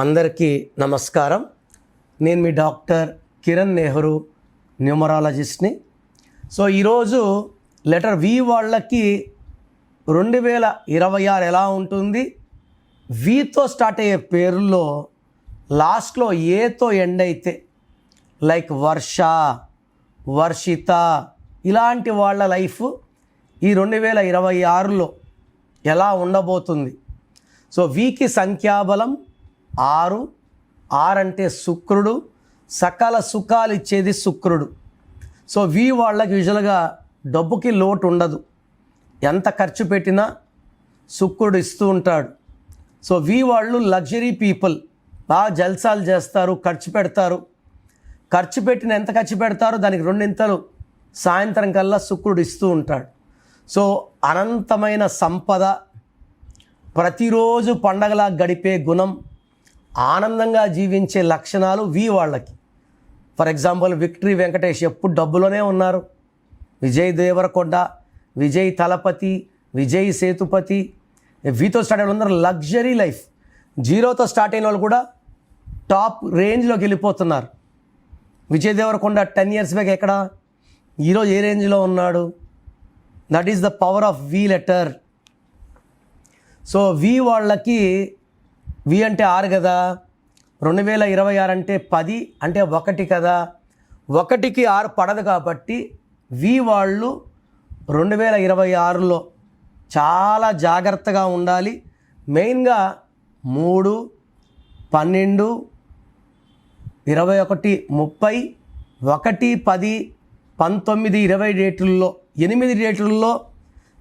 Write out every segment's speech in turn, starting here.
అందరికీ నమస్కారం. నేను మీ డాక్టర్ కిరణ్ నెహ్రూ, న్యూమరాలజిస్ట్ని. సో ఈరోజు లెటర్ వి వాళ్ళకి 2026 ఎలా ఉంటుంది, వితో స్టార్ట్ అయ్యే పేర్లో లాస్ట్లో ఏతో ఎండ్ అయితే లైక్ వర్ష, వర్షిత ఇలాంటి వాళ్ళ లైఫ్ ఈ 2026లో ఎలా ఉండబోతుంది. సో వీకి సంఖ్యాబలం 6 అంటే శుక్రుడు, సకల సుఖాలు ఇచ్చేది శుక్రుడు. సో వి వాళ్ళకి యూజువల్గా డబ్బుకి లోటు ఉండదు, ఎంత ఖర్చు పెట్టినా శుక్రుడు ఇస్తూ ఉంటాడు. సో వి వాళ్ళు లగ్జరీ పీపుల్, బాగా జల్సాలు చేస్తారు, ఖర్చు పెడతారు. ఖర్చు పెట్టిన ఎంత ఖర్చు పెడతారో దానికి రెండింతలు సాయంత్రం కల్లా శుక్రుడు ఇస్తూ ఉంటాడు. సో అనంతమైన సంపద, ప్రతిరోజు పండగలా గడిపే గుణం, ఆనందంగా జీవించే లక్షణాలు వి వాళ్ళకి. ఫర్ ఎగ్జాంపుల్ విక్టరీ వెంకటేష్ ఎప్పుడు డబ్బులోనే ఉన్నారు, విజయ్ దేవరకొండ, విజయ్ తలపతి, విజయ్ సేతుపతి, వితో స్టార్ట్ అయిన అందరూ లగ్జరీ లైఫ్. జీరోతో స్టార్ట్ అయిన వాళ్ళు కూడా టాప్ రేంజ్లోకి వెళ్ళిపోతున్నారు. విజయ్ దేవరకొండ 10 years బ్యాక్ ఎక్కడ, ఈరోజు ఏ రేంజ్లో ఉన్నాడు. That is the power of V letter. So వి వాళ్ళకి వి అంటే 6 కదా, 2026 అంటే 10 అంటే 1 కదా, 1కి 6 పడదు కాబట్టి వి వాళ్ళు 2026లో చాలా జాగ్రత్తగా ఉండాలి. మెయిన్గా 3, 12, 21, 30, 1, 10, 19, 20 డేట్లలో 8 డేట్లలో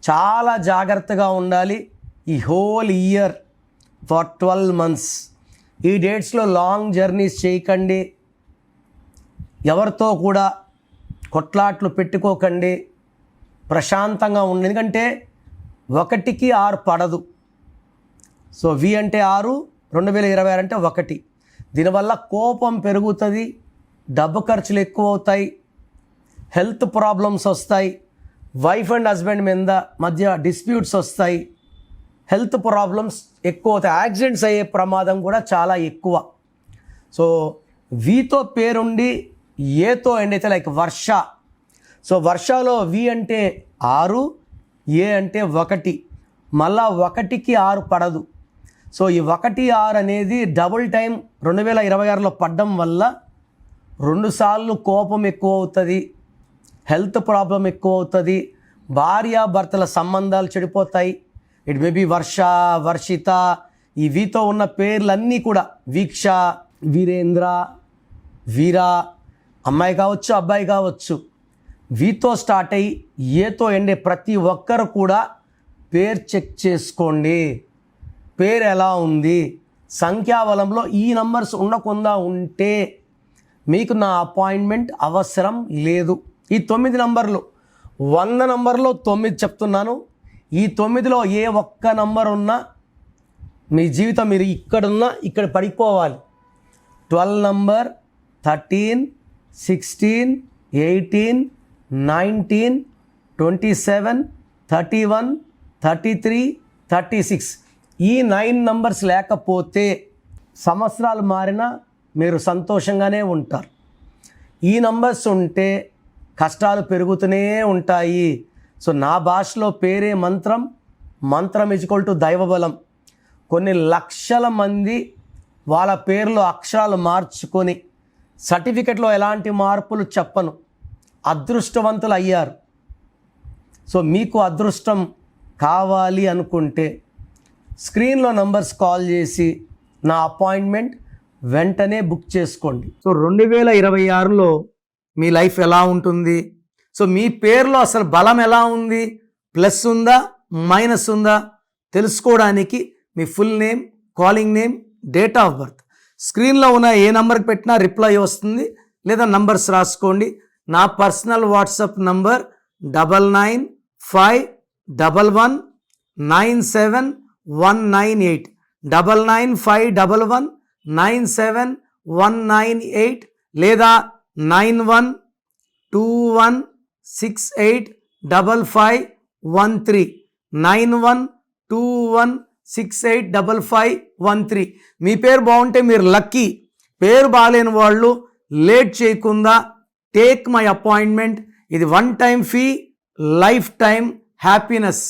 చాలా జాగ్రత్తగా ఉండాలి. ఈ హోల్ ఇయర్ ఫర్ 12 months ఈ డేట్స్లో లాంగ్ జర్నీస్ చేయకండి, ఎవరితో కూడా కొట్లాట్లు పెట్టుకోకండి, ప్రశాంతంగా ఉండండి. ఎందుకంటే 1కి 6 పడదు. సో వి అంటే 6, 2026 అంటే 1. దీనివల్ల కోపం పెరుగుతుంది, డబ్బు ఖర్చులు ఎక్కువ అవుతాయి, హెల్త్ ప్రాబ్లమ్స్ వస్తాయి, వైఫ్ అండ్ హస్బెండ్ మధ్య డిస్ప్యూట్స్ వస్తాయి, హెల్త్ ప్రాబ్లమ్స్ ఎక్కువ అవుతాయి, యాక్సిడెంట్స్ అయ్యే ప్రమాదం కూడా చాలా ఎక్కువ. సో వితో పేరుండి ఏతో ఎండ్ అయితే లైక్ వర్ష. సో వర్షలో వి అంటే 6, ఏ అంటే 1, మళ్ళా 1కి 6 పడదు. సో ఈ 1, 6 అనేది డబుల్ టైం 2026లో పడడం వల్ల 2 సార్లు కోపం ఎక్కువ అవుతుంది, హెల్త్ ప్రాబ్లం ఎక్కువ అవుతుంది, భార్యాభర్తల సంబంధాలు చెడిపోతాయి. ఇట్ మే బి వర్ష, వర్షిత, ఈ వీతో ఉన్న పేర్లన్నీ కూడా వీక్ష, వీరేంద్ర, వీరా, అమ్మాయి కావచ్చు అబ్బాయి కావచ్చు, వీతో స్టార్ట్ అయ్యి ఏతో ఎండే ప్రతి ఒక్కరు కూడా పేరు చెక్ చేసుకోండి. పేరు ఎలా ఉంది, సంఖ్యాబలంలో ఈ నంబర్స్ ఉండకుండా ఉంటే మీకు నా అపాయింట్మెంట్ అవసరం లేదు. ఈ 9 నంబర్లు 100 నంబర్లో 9 చెప్తున్నాను. ఈ 9లో ఏ ఒక్క నంబర్ ఉన్నా మీ జీవితం, మీరు ఇక్కడున్నా ఇక్కడ పడిపోవాలి. 12 నంబర్, 13, 16, 18, 19, 27, 31, 33, 36 ఈ 9 నంబర్స్ లేకపోతే సంవత్సరాలు మారినా మీరు సంతోషంగానే ఉంటారు. ఈ నంబర్స్ ఉంటే కష్టాలు పెరుగుతూనే ఉంటాయి. సో నా భాషలో పేరే మంత్రం, మంత్రం = దైవబలం. కొన్ని లక్షల మంది వాళ్ళ పేర్లో అక్షరాలు మార్చుకొని, సర్టిఫికెట్లో ఎలాంటి మార్పులు చెప్పను, అదృష్టవంతులు అయ్యారు. సో మీకు అదృష్టం కావాలి అనుకుంటే స్క్రీన్లో నంబర్స్ కాల్ చేసి నా అపాయింట్మెంట్ వెంటనే బుక్ చేసుకోండి. సో 2026లో మీ లైఫ్ ఎలా ఉంటుంది, సో మీ పేరులో అసలు బలం ఎలా ఉంది, ప్లస్ ఉందా మైనస్ ఉందా తెలుసుకోవడానికి మీ full name, calling name, date of birth స్క్రీన్లో ఉన్న ఏ నెంబర్కి పెట్టినా రిప్లై వస్తుంది, లేదా నంబర్స్ రాసుకోండి. నా పర్సనల్ వాట్సాప్ నంబర్ 9951197198 9951197198 లేదా 9121685513 9121 685513. మీ పేరు బాగుంటే మీరు లక్కీ. పేరు బాగాలేని వాళ్ళు లేట్ చేయకుండా టేక్ మై అపాయింట్మెంట్. ఇది 1 time fee, life time happiness.